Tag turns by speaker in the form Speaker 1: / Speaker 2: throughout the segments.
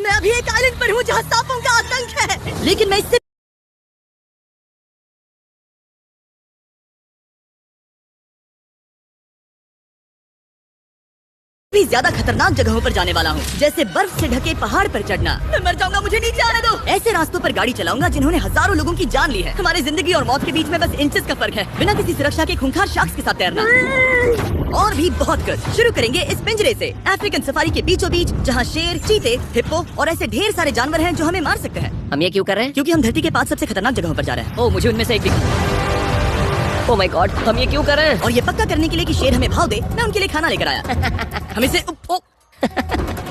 Speaker 1: मैं अभी एक आइलैंड पर हूँ जहाँ सांपों का आतंक है, लेकिन मैं इससे भी ज्यादा खतरनाक जगहों पर जाने वाला हूँ, जैसे बर्फ से ढके पहाड़ पर चढ़ना। मैं मर जाऊंगा, मुझे नीचे आने दो। ऐसे रास्तों पर गाड़ी चलाऊंगा जिन्होंने हजारों लोगों की जान ली है। हमारी जिंदगी और मौत के बीच में बस इंचेस का फर्क है। बिना किसी सुरक्षा के खूंखार शार्क्स के साथ तैरना और भी बहुत कुछ। शुरू करेंगे इस पिंजरे से, अफ्रीकन सफारी के बीचों बीच, जहाँ शेर, चीते, हिप्पो और ऐसे ढेर सारे जानवर हैं जो हमें मार सकते हैं।
Speaker 2: हम ये क्यों कर रहे हैं?
Speaker 1: क्योंकि हम धरती के 5 सबसे खतरनाक जगहों पर जा रहे हैं।
Speaker 2: ओह, मुझे उनमें से एक दिखा। ओह माय गॉड, हम ये क्यों कर रहे हैं?
Speaker 1: और ये पक्का करने के लिए कि शेर हमें भाव दे, मैं उनके लिए खाना लेकर आया। हम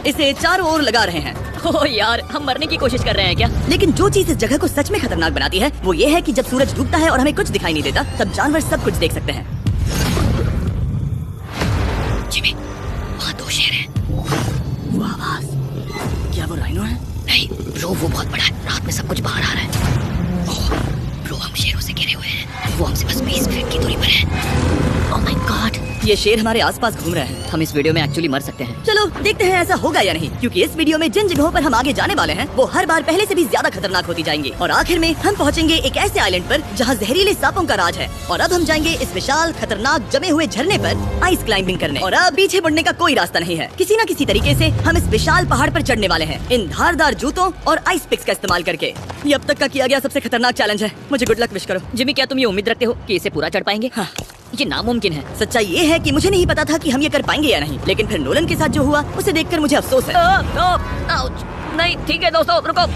Speaker 1: इसे चारों ओर लगा रहे हैं।
Speaker 2: ओह यार, हम मरने की कोशिश कर रहे हैं क्या?
Speaker 1: लेकिन जो चीज इस जगह को सच में खतरनाक बनाती है वो ये है कि जब सूरज डूबता है और हमें कुछ दिखाई नहीं देता, तब जानवर सब कुछ देख सकते हैं।
Speaker 2: जिमी, वहाँ 2 शेर हैं।
Speaker 1: वो आवाज, क्या वो राइनो है?
Speaker 2: नहीं ब्रो, वो बहुत बड़ा है। रात में सब कुछ बाहर आ रहा है। ओह ब्रो, हम शेरों से घिरे हुए हैं। वो हमसे बस 20 फीट की दूरी पर है। ओह माय गॉड,
Speaker 1: ये शेर हमारे आसपास घूम रहे हैं।
Speaker 2: हम इस वीडियो में एक्चुअली मर सकते हैं।
Speaker 1: चलो देखते हैं ऐसा होगा या नहीं, क्योंकि इस वीडियो में जिन जगहों पर हम आगे जाने वाले हैं वो हर बार पहले से भी ज्यादा खतरनाक होती जाएंगी। और आखिर में हम पहुंचेंगे एक ऐसे आइलैंड पर जहां जहरीले सांपों का राज है। और अब हम जाएंगे इस विशाल खतरनाक जमे हुए झरने पर आइस क्लाइंबिंग करने। और अब पीछे मुड़ने का कोई रास्ता नहीं है। किसी न किसी तरीके से हम इस विशाल पहाड़ पर चढ़ने वाले हैं, इन धारदार जूतों और आइस पिक्स का इस्तेमाल करके। ये अब तक का किया गया सबसे खतरनाक चैलेंज है। मुझे गुड लक विश करो।
Speaker 2: जिमी, क्या तुम ये उम्मीद रखते हो कि इसे पूरा चढ़ पाएंगे?
Speaker 1: हाँ।
Speaker 2: ये नामुमकिन है।
Speaker 1: सच्चाई ये है कि मुझे नहीं पता था कि हम ये कर पाएंगे या नहीं, लेकिन फिर नोलन के साथ जो हुआ उसे देखकर मुझे अफसोस है।
Speaker 2: नहीं ठीक है दोस्तों, रुको,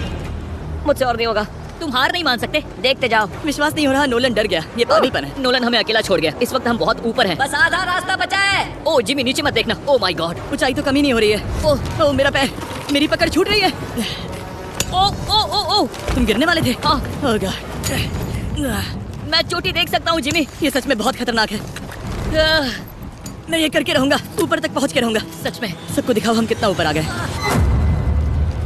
Speaker 2: मुझसे और नहीं होगा। तुम हार नहीं मान सकते, देखते जाओ।
Speaker 1: विश्वास नहीं हो रहा, नोलन डर गया। ये पागलपन है।
Speaker 2: नोलन हमें अकेला छोड़ गया। इस वक्त हम बहुत ऊपर हैं। बस आधा रास्ता बचा है। ओह जिमी, नीचे मत देखना। ओह माय गॉड,
Speaker 1: ऊंचाई तो कमी नहीं हो रही है। ओह मेरा पैर, मेरी पकड़ छूट रही है।
Speaker 2: ओह
Speaker 1: तुम गिरने वाले थे।
Speaker 2: हाँ।
Speaker 1: ओह गॉड,
Speaker 2: मैं चोटी देख सकता हूँ जिमी।
Speaker 1: ये सच में बहुत खतरनाक है। मैं ये करके रहूंगा, ऊपर तक पहुँच के रहूंगा।
Speaker 2: सच में।
Speaker 1: सबको दिखाओ हम कितना ऊपर आ गए।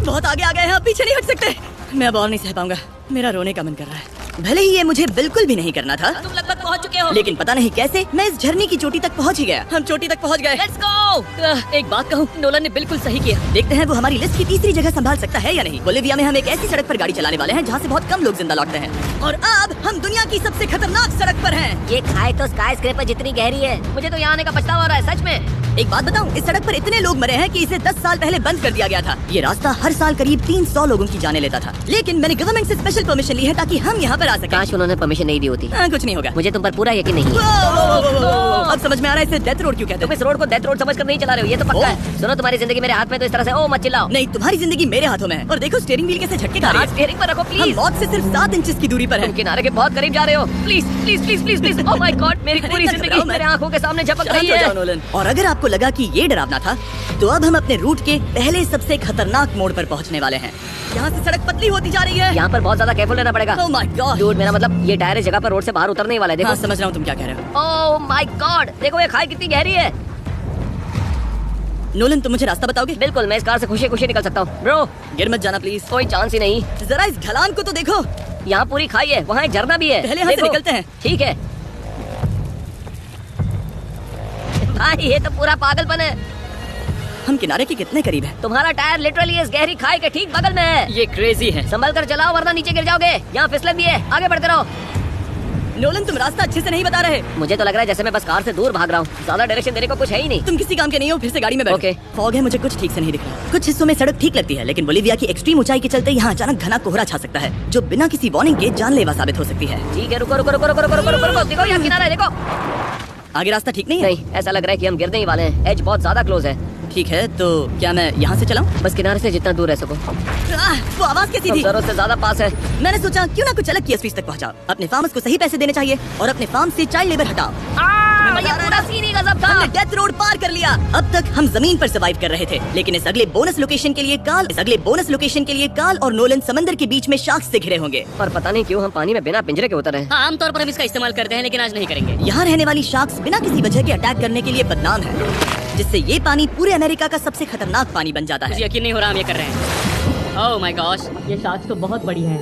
Speaker 1: बहुत आगे आ गए हैं, अब पीछे नहीं हट सकते। मैं अब और नहीं सह पाऊंगा, मेरा रोने का मन कर रहा है। भले ही ये मुझे बिल्कुल भी नहीं करना था।
Speaker 2: तुम लगभग पहुंच चुके हो,
Speaker 1: लेकिन पता नहीं कैसे मैं इस झरने की चोटी तक पहुंच ही गया। हम चोटी तक पहुंच गए।
Speaker 2: Let's go. एक बात कहूँ, नोलन ने बिल्कुल सही किया।
Speaker 1: देखते हैं वो हमारी लिस्ट की तीसरी जगह संभाल सकता है या नहीं। बोलिविया में हम एक ऐसी सड़क पर गाड़ी चलाने वाले हैं जहाँ से बहुत कम लोग जिंदा लौटते हैं। और अब हम दुनिया की सबसे खतरनाक सड़क पर हैं।
Speaker 2: ये खाई तो स्काई स्क्रैपर जितनी गहरी है। मुझे तो यहाँ आने का पछतावा हो रहा है, सच में।
Speaker 1: एक बात बताऊं, इस सड़क पर इतने लोग मरे हैं कि इसे 10 साल पहले बंद कर दिया गया था। ये रास्ता हर साल करीब 300 लोगों की जाने लेता था, लेकिन मैंने गवर्नमेंट से स्पेशल परमिशन ली है ताकि हम यहाँ पर आ सकें।
Speaker 2: काश उन्होंने परमिशन नहीं दी होती।
Speaker 1: कुछ नहीं होगा।
Speaker 2: मुझे तुम पर पूरा यकीन नहीं है।
Speaker 1: अब समझ में आ रहा है इसे डेथ रोड क्यों कहते
Speaker 2: तुम इस रोड को डेथ रोड समझकर नहीं चला रहे हो, ये तो पक्का है। सुनो, तुम्हारी जिंदगी मेरे हाथ में, तो इस तरह से ओ मत चिल्लाओ।
Speaker 1: नहीं, तुम्हारी जिंदगी मेरे हाथों में है। और देखो स्टीयरिंग व्हील कैसे झटके खा रही है।
Speaker 2: स्टीयरिंग पर रखो प्लीज।
Speaker 1: हम मौत से सिर्फ 7 इंचेस की दूरी पर
Speaker 2: तुम
Speaker 1: हैं।
Speaker 2: किनारे के बहुत करीब जा रहे हो। Please please please please please. Oh my God, मेरी पूरी जिंदगी मेरे आंखों के सामने झपक रही है।
Speaker 1: और अगर आपको लगा कि ये डरावना था, तो अब हम अपने रूट के पहले सबसे खतरनाक मोड़ पर पहुंचने वाले हैं। यहाँ से सड़क पतली होती जा रही है।
Speaker 2: यहाँ पर बहुत ज्यादा केयरफुल रहना पड़ेगा।
Speaker 1: ओह माय गॉड,
Speaker 2: डूड, मेरा मतलब ये टायर इस जगह पर रोड से बाहर उतरने वाला है। देखो।
Speaker 1: हाँ, समझ रहा हूँ तुम क्या कह रहे हो।
Speaker 2: ओह माय गॉड, देखो ये खाई कितनी गहरी है।
Speaker 1: नोलन, तुम मुझे रास्ता बताओगे?
Speaker 2: बिल्कुल, मैं इस कार से खुशी खुशी निकल सकता हूँ। ब्रो,
Speaker 1: गिर मत जाना प्लीज।
Speaker 2: कोई चांस ही नहीं।
Speaker 1: जरा इस ढलान को तो देखो।
Speaker 2: यहाँ पूरी खाई है, वहाँ एक झरना भी है।
Speaker 1: पहले यहाँ से निकलते हैं।
Speaker 2: ठीक है भाई, ये तो पूरा पागलपन है।
Speaker 1: हम किनारे के कितने करीब हैं?
Speaker 2: तुम्हारा टायर लिटरली इस गहरी खाई के ठीक बगल में है। ये क्रेजी है। संभल कर चलाओ वरना नीचे गिर जाओगे। यहाँ फिसलन भी है, आगे बढ़ते रहो।
Speaker 1: नोलन, तुम रास्ता अच्छे से नहीं बता रहे।
Speaker 2: मुझे तो लग रहा है जैसे मैं बस कार से दूर भाग रहा हूँ। ज्यादा डायरेक्शन देने को कुछ है ही नहीं।
Speaker 1: तुम किसी काम के नहीं हो, फिर से गाड़ी में बैठो।
Speaker 2: ओके।
Speaker 1: फॉग है, मुझे कुछ ठीक से नहीं दिख रहा। कुछ हिस्सों में सड़क ठीक लगती है, लेकिन बोलिविया की एक्सट्रीम ऊंचाई के चलते यहाँ अचानक घना कोहरा छा सकता है, जो बिना किसी वार्निंग के जानलेवा साबित हो सकती है।
Speaker 2: ठीक है, रुको रुको रुको रुको रुको रुको रुको रुको। देखो यहाँ किनारा है, देखो।
Speaker 1: आगे रास्ता ठीक नहीं है?
Speaker 2: नहीं, ऐसा लग रहा है कि हम गिरने ही वाले हैं। एज बहुत ज्यादा क्लोज है।
Speaker 1: ठीक है, तो क्या मैं यहाँ से चलाऊं?
Speaker 2: बस किनारे से जितना दूर रह सको।
Speaker 1: वो आवाज कैसी थी?
Speaker 2: जरूरत से ज्यादा पास है।
Speaker 1: मैंने सोचा क्यों ना कुछ अलग की स्पीच तक पहुँचाओ। अपने फार्मर्स को सही पैसे देने चाहिए और अपने फार्म से चाइल्ड लेबर हटाओ।
Speaker 2: ये पूरा सीन ही गजब था।
Speaker 1: हमने डेथ रोड पार कर लिया। अब तक हम जमीन पर सर्वाइव कर रहे थे, लेकिन इस अगले बोनस लोकेशन के लिए काल और नोलन समंदर के बीच में शार्क्स से घिरे होंगे।
Speaker 2: और पता नहीं क्यों हम पानी में बिना पिंजरे के उतर रहे हैं। हाँ, आमतौर पर हम इसका इस्तेमाल करते हैं, लेकिन आज नहीं करेंगे।
Speaker 1: यहाँ रहने वाली शार्क्स बिना किसी वजह के अटैक करने के लिए बदनाम है, जिससे ये पानी पूरे अमेरिका का सबसे खतरनाक पानी बन जाता है।
Speaker 2: मुझे यकीन नहीं हो रहा हम ये कर रहे हैं। ओह माय गॉश, ये शार्क्स तो बहुत बड़ी है।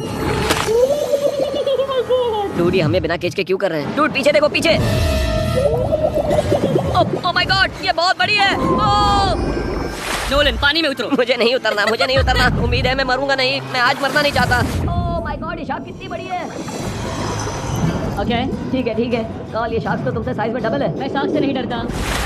Speaker 2: डूड, ये हमें बिना केज के क्यों कर रहे हैं? डूड, पीछे देखो, पीछे। ओह माय गॉड, ये बहुत बड़ी है। नोलन पानी में उतरो।
Speaker 3: मुझे नहीं उतरना, मुझे नहीं उतरना। उम्मीद है मैं मरूंगा नहीं, मैं आज मरना नहीं चाहता।
Speaker 2: ओह माय गॉड, ये शार्क कितनी बड़ी है। ओके ठीक है कॉल, ये शार्क तो तुमसे साइज में डबल है। मैं शार्क से नहीं डरता,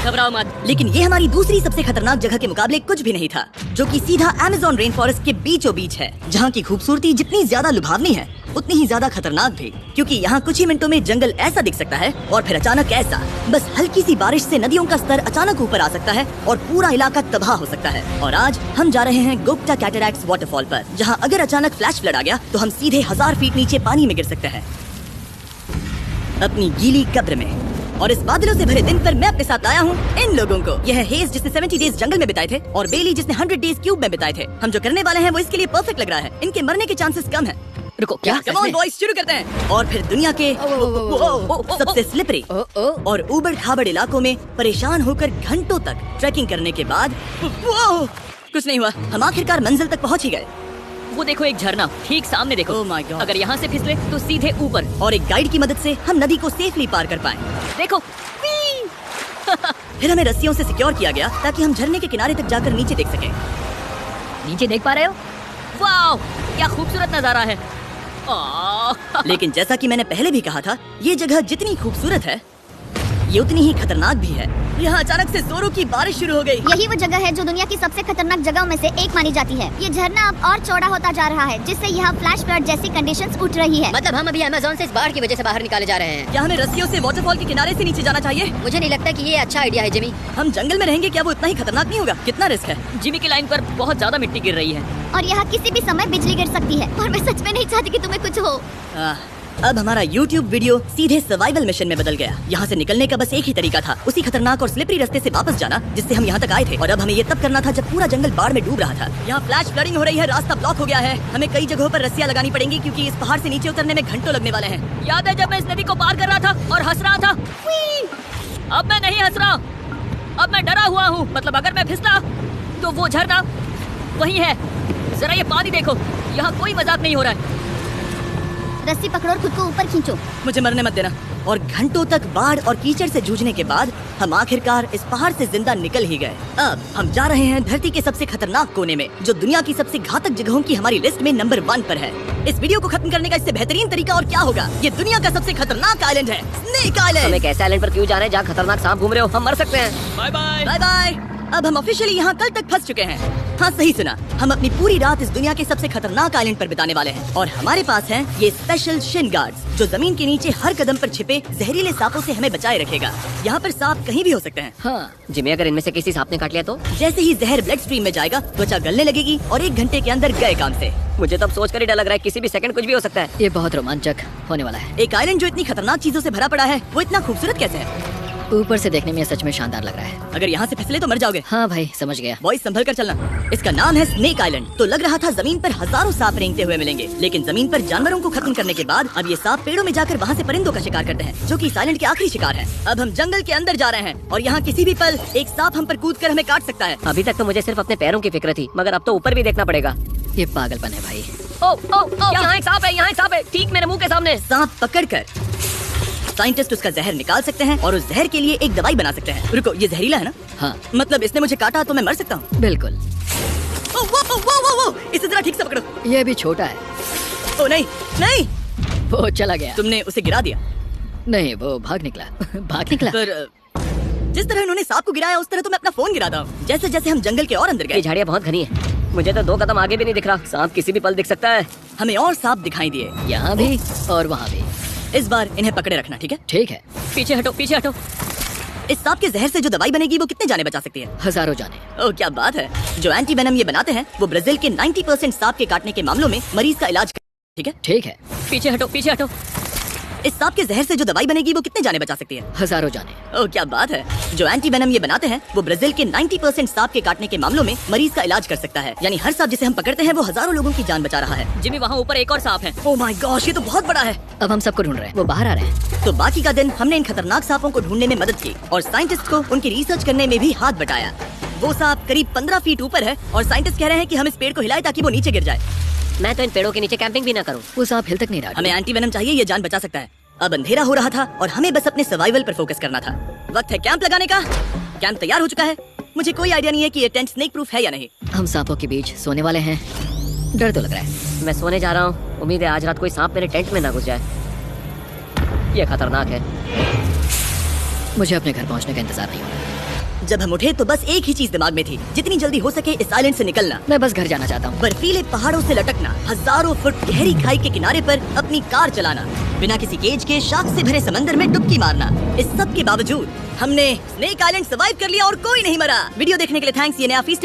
Speaker 2: घबराओ मत।
Speaker 1: लेकिन ये हमारी दूसरी सबसे खतरनाक जगह के मुकाबले कुछ भी नहीं था, जो कि सीधा अमेज़न रेन फॉरेस्ट के बीचों बीच है, जहाँ की खूबसूरती जितनी ज्यादा लुभावनी है उतनी ही ज्यादा खतरनाक भी, क्योंकि यहाँ कुछ ही मिनटों में जंगल ऐसा दिख सकता है और फिर अचानक ऐसा। बस हल्की सी बारिश से नदियों का स्तर अचानक ऊपर आ सकता है और पूरा इलाका तबाह हो सकता है। और आज हम जा रहे हैं गोप्टा कैटरैक्ट्स वाटरफॉल पर, जहाँ अगर अचानक फ्लैश फ्लड आ गया तो हम सीधे 1000 फीट नीचे पानी में गिर सकते हैं, अपनी गीली कब्र में। और इस बादलों से भरे दिन पर मैं अपने साथ लाया हूँ इन लोगों को। यह है हेज जिसने 70 डेज जंगल में बिताए थे और बेली जिसने 100 डेज क्यूब में बिताए थे। हम जो करने वाले हैं वो इसके लिए परफेक्ट लग रहा है। इनके मरने के चांसेस कम है।
Speaker 2: रुको, क्या?
Speaker 1: कम ऑन बॉयज, शुरू करते हैं। और फिर दुनिया के सबसे स्लिपरी और उबड़ खाबड़ इलाकों में परेशान होकर घंटों तक ट्रैकिंग करने के बाद कुछ नहीं हुआ, हम आखिरकार मंजिल तक पहुँच ही गए।
Speaker 2: वो देखो एक झरना ठीक सामने देखो।
Speaker 1: Oh my God.
Speaker 2: अगर यहाँ से फिसले तो सीधे ऊपर।
Speaker 1: और एक गाइड की मदद से हम नदी को सेफली पार कर पाएं।
Speaker 2: देखो
Speaker 1: फिर हमें रस्सियों से सिक्योर किया गया ताकि हम झरने के किनारे तक जाकर नीचे देख सकें।
Speaker 2: नीचे देख पा रहे हो? वाओ, क्या खूबसूरत नजारा है। आह।
Speaker 1: लेकिन जैसा कि मैंने पहले भी कहा था, ये जगह जितनी खूबसूरत है ये उतनी ही खतरनाक भी है। यहाँ अचानक से जोरों की बारिश शुरू हो गई।
Speaker 4: यही वो जगह है जो दुनिया की सबसे खतरनाक जगहों में से एक मानी जाती है। ये झरना अब और चौड़ा होता जा रहा है, जिससे यहाँ फ्लैश फ्लड जैसी कंडीशंस उठ रही है।
Speaker 3: मतलब हम अभी अमेज़न से इस बाढ़ की वजह से बाहर निकाले जा रहे हैं।
Speaker 1: क्या हमें रस्सियों से वाटरफॉल के किनारे से नीचे जाना चाहिए?
Speaker 3: मुझे नहीं लगता कि ये अच्छा आइडिया है जिमी।
Speaker 1: हम जंगल में रहेंगे, क्या वो इतना ही खतरनाक नहीं होगा? कितना रिस्क है?
Speaker 2: जिमी की लाइन पर बहुत ज्यादा मिट्टी गिर रही है।
Speaker 4: और यहाँ किसी भी समय बिजली गिर सकती है, और मैं सच में नहीं चाहती कि तुम्हें कुछ हो।
Speaker 1: अब हमारा YouTube वीडियो सीधे सर्वाइवल मिशन में बदल गया। यहाँ से निकलने का बस एक ही तरीका था, उसी खतरनाक और स्लिपरी रास्ते से वापस जाना जिससे हम यहाँ तक आए थे। और अब हमें ये तब करना था जब पूरा जंगल बाढ़ में डूब रहा था। यहाँ फ्लैश फ्लडिंग हो रही है, रास्ता ब्लॉक हो गया है। हमें कई जगहों पर रस्सियाँ लगानी पड़ेंगी क्योंकि इस पहाड़ से नीचे उतरने में घंटों लगने वाले हैं।
Speaker 2: याद है जब मैं इस नदी को पार कर रहा था और हंस रहा था? अब मैं नहीं हंस रहा, अब मैं डरा हुआ हूँ। मतलब अगर मैं फिसला तो वो झरना वही है। जरा ये पानी देखो, यहाँ कोई मजाक नहीं हो रहा है।
Speaker 4: रस्सी पकड़ो और खुद को ऊपर खींचो।
Speaker 1: मुझे मरने मत देना। और घंटों तक बाढ़ और कीचड़ से जूझने के बाद हम आखिरकार इस पहाड़ से जिंदा निकल ही गए। अब हम जा रहे हैं धरती के सबसे खतरनाक कोने में, जो दुनिया की सबसे घातक जगहों की हमारी लिस्ट में नंबर 1 पर है। इस वीडियो को खत्म करने का इससे बेहतरीन तरीका और क्या होगा? ये दुनिया का सबसे खतरनाक आइलैंड है, स्नेक
Speaker 3: हम
Speaker 1: आइलैंड।
Speaker 3: एक ऐसे आइलैंड पर क्यों जा रहे हैं जहाँ खतरनाक सांप घूम रहे हो? हम मर सकते हैं।
Speaker 2: Bye bye.
Speaker 1: Bye bye. अब हम ऑफिशियली यहाँ कल तक फंस चुके हैं। हाँ सही सुना, हम अपनी पूरी रात इस दुनिया के सबसे खतरनाक आइलैंड पर बिताने वाले हैं। और हमारे पास हैं ये स्पेशल शिन गार्ड्स, जो जमीन के नीचे हर कदम पर छिपे जहरीले सांपों से हमें बचाए रखेगा। यहाँ पर सांप कहीं भी हो सकते हैं।
Speaker 3: हाँ जिमी, अगर इनमें से किसी सांप ने काट लिया तो?
Speaker 1: जैसे ही जहर ब्लड स्ट्रीम में जाएगा, त्वचा गलने लगेगी और 1 घंटे के अंदर गए काम से।
Speaker 3: मुझे तो अब सोच कर ही डर लग रहा है, किसी भी सेकंड कुछ भी हो सकता है।
Speaker 2: ये बहुत रोमांचक होने वाला है।
Speaker 1: एक आइलैंड जो इतनी खतरनाक चीजों से भरा पड़ा है, वो इतना खूबसूरत कैसे है?
Speaker 2: ऊपर से देखने में सच में शानदार लग रहा है।
Speaker 1: अगर यहाँ से फिसले तो मर जाओगे।
Speaker 2: हाँ भाई, समझ गया।
Speaker 1: बॉयज संभल कर चलना। इसका नाम है स्नेक आइलैंड। तो लग रहा था जमीन पर हजारों सांप रेंगते हुए मिलेंगे, लेकिन जमीन पर जानवरों को खत्म करने के बाद अब ये सांप पेड़ों में जाकर वहाँ से परिंदों का शिकार करते हैं, जो कि इस आइलैंड के आखिरी शिकार हैं। अब हम जंगल के अंदर जा रहे हैं और यहाँ किसी भी पल एक सांप हम पर कूद कर हमें काट सकता है।
Speaker 3: अभी तक तो मुझे सिर्फ अपने पैरों की फिक्र थी, मगर अब तो ऊपर भी देखना पड़ेगा।
Speaker 2: ये पागलपन है भाई।
Speaker 3: यहाँ एक सांप है, यहाँ एक सांप है, ठीक मेरे मुंह के सामने।
Speaker 1: सांप पकड़कर साइंटिस्ट उसका जहर निकाल सकते हैं और उस जहर के लिए एक दवाई बना सकते हैं। रुको, ये जहरीला है ना?
Speaker 2: हाँ
Speaker 1: मतलब इसने मुझे काटा तो मैं मर सकता हूँ?
Speaker 2: बिल्कुल।
Speaker 1: इसे जरा ठीक से पकड़ो।
Speaker 2: ये भी छोटा है।
Speaker 1: ओ नहीं नहीं,
Speaker 2: वो चला गया।
Speaker 1: तुमने उसे गिरा दिया।
Speaker 2: नहीं, वो भाग निकला। भाग निकला।
Speaker 1: पर जिस तरह उन्होंने सांप को गिराया, उस तरह तो मैं अपना फोन गिराता हूँ। जैसे जैसे हम जंगल के और अंदर
Speaker 3: ये
Speaker 1: गए,
Speaker 3: झाड़ियाँ बहुत घनी है, मुझे तो 2 कदम आगे भी नहीं दिख रहा। सांप किसी भी पल दिख सकता है।
Speaker 1: हमें और सांप दिखाई दिए।
Speaker 2: यहाँ भी और वहाँ भी।
Speaker 1: इस बार इन्हें पकड़े रखना, ठीक है?
Speaker 2: ठीक है। पीछे हटो, पीछे हटो।
Speaker 1: इस सांप के जहर से जो दवाई बनेगी वो कितने जाने बचा सकती है?
Speaker 2: हजारों जाने।
Speaker 1: ओह क्या बात है। जो एंटी वेनम ये बनाते हैं वो ब्राजील के 90% सांप के काटने के मामलों में मरीज का इलाज ठीक है?
Speaker 2: ठीक है। पीछे हटो, पीछे हटो।
Speaker 1: इस सांप के जहर से जो दवाई बनेगी वो कितने जाने बचा सकती है?
Speaker 2: हजारों जाने।
Speaker 1: ओह क्या बात है। जो एंटी वेनम ये बनाते हैं वो ब्राजील के 90% सांप के काटने के मामलों में मरीज का इलाज कर सकता है। यानी हर सांप जिसे हम पकड़ते हैं वो हजारों लोगों की जान बचा रहा है।
Speaker 2: जिमी, वहाँ ऊपर एक और सांप है।
Speaker 1: ओह माय गॉश, ये तो बहुत बड़ा है।
Speaker 2: अब हम सबको ढूंढ रहे हैं, वो बाहर आ रहे हैं।
Speaker 1: तो बाकी का दिन हमने इन खतरनाक सांपों को ढूंढने में मदद की और साइंटिस्ट को उनकी रिसर्च करने में भी हाथ बटाया। वो सांप करीब 15 फीट ऊपर है और साइंटिस्ट कह रहे हैं कि हम इस पेड़ को हिलाएं ताकि वो नीचे गिर जाए।
Speaker 3: मैं तो इन पेड़ों के नीचे कैंपिंग भी ना करूँ।
Speaker 2: वो सांप हिल तक नहीं रहा।
Speaker 1: हमें एंटी वेनम चाहिए, ये जान बचा सकता है। अब अंधेरा हो रहा था और हमें बस अपने सर्वाइवल पर फोकस करना था। वक्त है कैंप लगाने का। कैंप तैयार हो चुका है। मुझे कोई आइडिया नहीं है कि ये टेंट स्नेक प्रूफ है या नहीं।
Speaker 3: हम सांपों के बीच सोने वाले हैं, डर तो लग रहा है। मैं सोने जा रहा हूँ, उम्मीद है आज रात कोई सांप मेरे टेंट में ना घुस जाए। ये खतरनाक है, मुझे अपने घर पहुँचने का इंतजार नहीं हो रहा।
Speaker 1: जब हम उठे तो बस एक ही चीज दिमाग में थी, जितनी जल्दी हो सके इस आइलैंड से निकलना।
Speaker 3: मैं बस घर जाना चाहता हूँ।
Speaker 1: बर्फीले पहाड़ों से लटकना, हजारों फुट गहरी खाई के किनारे पर अपनी कार चलाना, बिना किसी केज के शार्क से भरे समंदर में डुबकी मारना। इस सब के बावजूद हमने स्नेक आइलैंड सर्वाइव कर लिया और कोई नहीं मरा। वीडियो देखने के लिए थैंक्स। ये नया फीस्ट